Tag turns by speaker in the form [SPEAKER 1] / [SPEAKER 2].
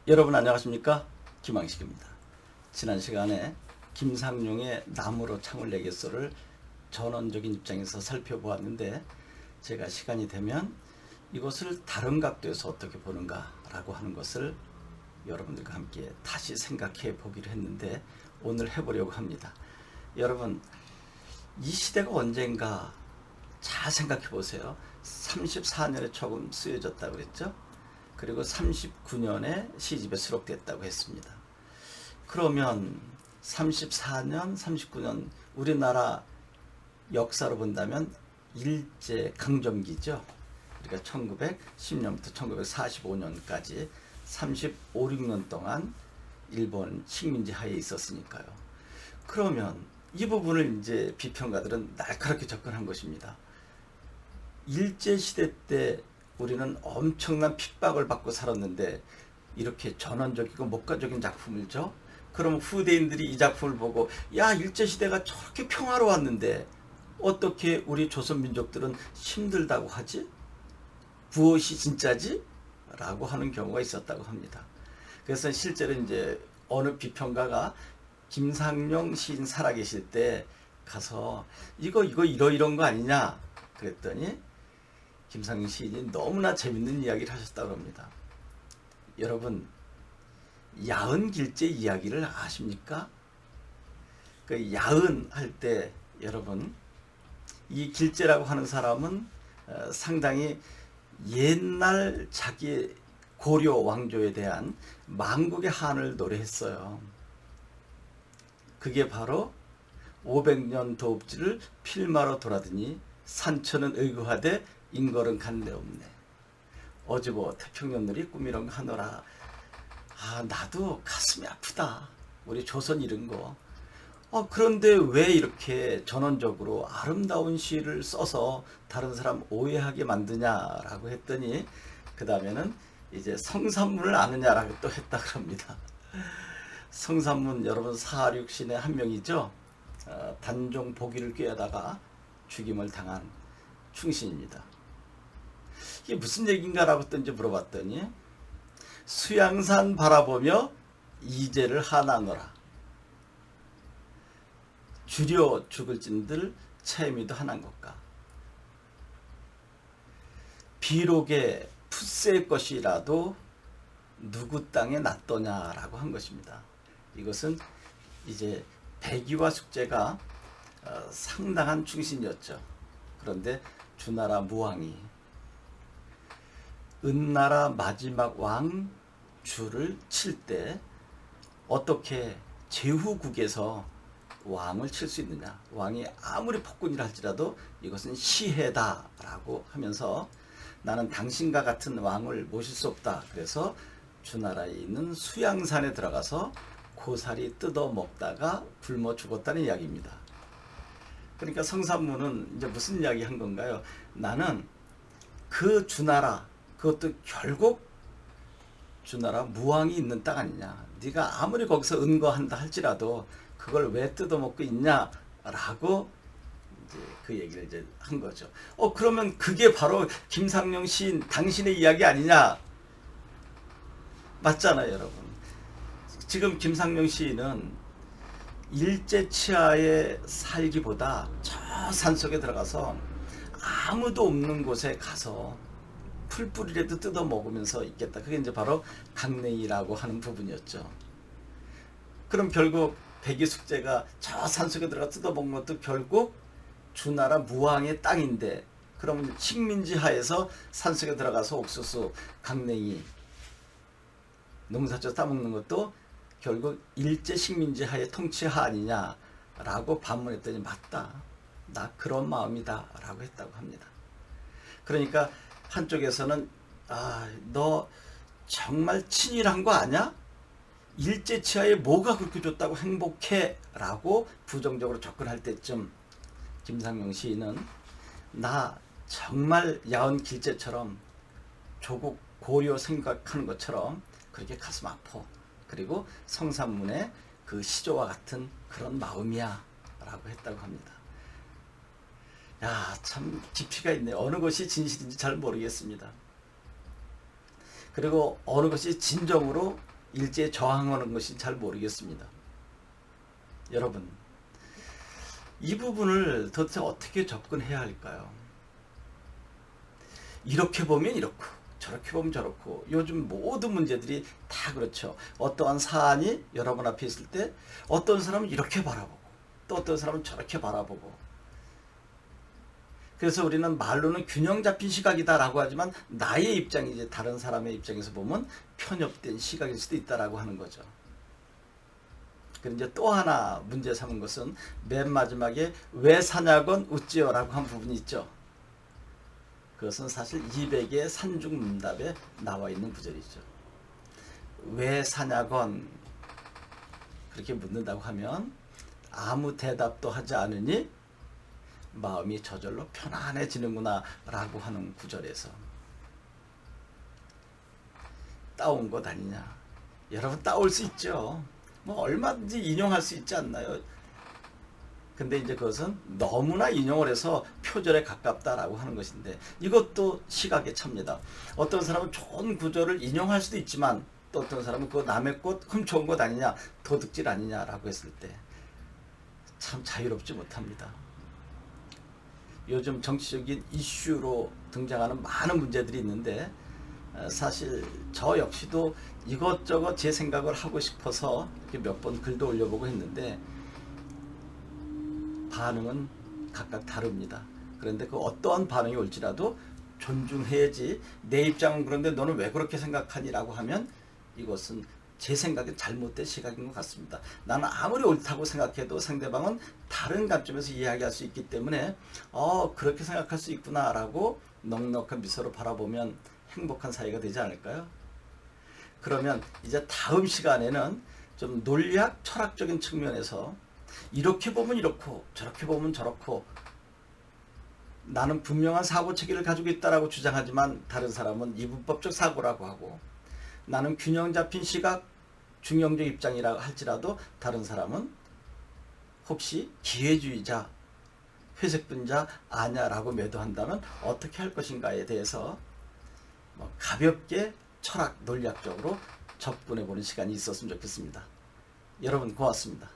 [SPEAKER 1] 여러분 안녕하십니까? 김항식입니다. 지난 시간에 김상용의 나무로 창을 내겠소를 전원적인 입장에서 살펴보았는데, 제가 시간이 되면 이것을 다른 각도에서 어떻게 보는가 라고 하는 것을 여러분들과 함께 다시 생각해 보기로 했는데, 오늘 해보려고 합니다. 여러분, 이 시대가 언젠가 잘 생각해 보세요. 34년에 처음 쓰여졌다고 그랬죠? 그리고 39년에 시집에 수록됐다고 했습니다. 그러면 34년, 39년 우리나라 역사로 본다면 일제 강점기죠. 그러니까 1910년부터 1945년까지 35, 6년 동안 일본 식민지 하에 있었으니까요. 그러면 이 부분을 이제 비평가들은 날카롭게 접근한 것입니다. 일제시대 때 우리는 엄청난 핍박을 받고 살았는데 이렇게 전원적이고 목가적인 작품을 줘? 그럼 후대인들이 이 작품을 보고, 야, 일제시대가 저렇게 평화로웠는데 어떻게 우리 조선민족들은 힘들다고 하지? 무엇이 진짜지? 라고 하는 경우가 있었다고 합니다. 그래서 실제로 이제 어느 비평가가 김상용 시인 살아계실 때 가서 이거 이런 거 아니냐 그랬더니 김상용 시인이 너무나 재밌는 이야기를 하셨다고 합니다. 여러분, 야은길제 이야기를 아십니까? 그 야은 할 때 여러분, 이 길제라고 하는 사람은 상당히 옛날 자기 고려 왕조에 대한 망국의 한을 노래했어요. 그게 바로 500년 도읍지를 필마로 돌아드니 산천은 의거하되 인걸은 간데 없네. 어지보 태평년들이 꿈이런 거 하노라. 아, 나도 가슴이 아프다. 우리 조선 잃은 거. 그런데 왜 이렇게 전원적으로 아름다운 시를 써서 다른 사람 오해하게 만드냐라고 했더니, 그 다음에는 이제 성산문을 아느냐라고 또 했다 그럽니다. 성산문, 여러분 사륙신의 한 명이죠. 단종 보기를 꾀하다가 죽임을 당한 충신입니다. 이게 무슨 얘기인가라고 또 이제 물어봤더니, 수양산 바라보며 이제를 하나노라. 주려 죽을 찐들 채미도 하난 것가. 비록의 풋새 것이라도 누구 땅에 놨더냐라고 한 것입니다. 이것은 이제 백이와 숙제가 상당한 충신이었죠. 그런데 주나라 무왕이 은나라 마지막 왕 주를 칠 때 어떻게 제후국에서 왕을 칠 수 있느냐, 왕이 아무리 폭군이라 할지라도 이것은 시해다라고 하면서 나는 당신과 같은 왕을 모실 수 없다. 그래서 주나라에 있는 수양산에 들어가서 고사리 뜯어 먹다가 굶어 죽었다는 이야기입니다. 그러니까 성산문은 이제 무슨 이야기 한 건가요? 나는 그 주나라, 그것도 결국 주나라 무왕이 있는 땅 아니냐. 네가 아무리 거기서 은거한다 할지라도 그걸 왜 뜯어먹고 있냐라고 이제 그 얘기를 이제 한 거죠. 그러면 그게 바로 김상용 시인 당신의 이야기 아니냐? 맞잖아요, 여러분. 지금 김상용 시인은 일제 치하에 살기보다 저 산속에 들어가서 아무도 없는 곳에 가서 풀뿌리라도 뜯어 먹으면서 있겠다. 그게 이제 바로 강냉이라고 하는 부분이었죠. 그럼 결국 백이숙제가 저 산속에 들어가 뜯어 먹는 것도 결국 주나라 무왕의 땅인데, 그럼 식민지 하에서 산속에 들어가서 옥수수, 강냉이, 농사져 따먹는 것도 결국 일제 식민지 하의 통치하 아니냐라고 반문했더니, 맞다. 나 그런 마음이다 라고 했다고 합니다. 그러니까 한쪽에서는 너 정말 친일한 거 아냐? 일제 치하에 뭐가 그렇게 좋다고 행복해? 라고 부정적으로 접근할 때쯤 김상용 시인은 나 정말 야은 길제처럼 조국 고려 생각하는 것처럼 그렇게 가슴 아파. 그리고 성산문의 그 시조와 같은 그런 마음이야 라고 했다고 합니다. 야, 참 깊이가 있네. 어느 것이 진실인지 잘 모르겠습니다. 그리고 어느 것이 진정으로 일제에 저항하는 것이 잘 모르겠습니다. 여러분, 이 부분을 도대체 어떻게 접근해야 할까요? 이렇게 보면 이렇고 저렇게 보면 저렇고, 요즘 모든 문제들이 다 그렇죠. 어떠한 사안이 여러분 앞에 있을 때 어떤 사람은 이렇게 바라보고 또 어떤 사람은 저렇게 바라보고, 그래서 우리는 말로는 균형 잡힌 시각이다라고 하지만 나의 입장이 이제 다른 사람의 입장에서 보면 편협된 시각일 수도 있다라고 하는 거죠. 그리고 이제 또 하나 문제 삼은 것은 맨 마지막에 왜 사냐건 우찌요라고 한 부분이 있죠. 그것은 사실 200의 산중문답에 나와 있는 구절이죠. 왜 사냐건 그렇게 묻는다고 하면 아무 대답도 하지 않으니 마음이 저절로 편안해지는구나 라고 하는 구절에서 따온 것 아니냐. 여러분, 따올 수 있죠. 뭐 얼마든지 인용할 수 있지 않나요? 근데 이제 그것은 너무나 인용을 해서 표절에 가깝다라고 하는 것인데, 이것도 시각의 차입니다. 어떤 사람은 좋은 구절을 인용할 수도 있지만 또 어떤 사람은 그거 남의 꽃 훔쳐온 것 아니냐, 도둑질 아니냐라고 했을 때 참 자유롭지 못합니다. 요즘 정치적인 이슈로 등장하는 많은 문제들이 있는데, 사실 저 역시도 이것저것 제 생각을 하고 싶어서 몇 번 글도 올려보고 했는데 반응은 각각 다릅니다. 그런데 그 어떠한 반응이 올지라도 존중해야지. 내 입장은 그런데 너는 왜 그렇게 생각하니? 라고 하면 이것은 제 생각에 잘못된 시각인 것 같습니다. 나는 아무리 옳다고 생각해도 상대방은 다른 관점에서 이야기할 수 있기 때문에 그렇게 생각할 수 있구나 라고 넉넉한 미소로 바라보면 행복한 사이가 되지 않을까요? 그러면 이제 다음 시간에는 좀 논리학, 철학적인 측면에서 이렇게 보면 이렇고 저렇게 보면 저렇고, 나는 분명한 사고체계를 가지고 있다라고 주장하지만 다른 사람은 이분법적 사고라고 하고, 나는 균형 잡힌 시각, 중용적 입장이라 할지라도 다른 사람은 혹시 기회주의자, 회색분자 아냐라고 매도한다면 어떻게 할 것인가에 대해서 가볍게 철학, 논리학적으로 접근해 보는 시간이 있었으면 좋겠습니다. 여러분, 고맙습니다.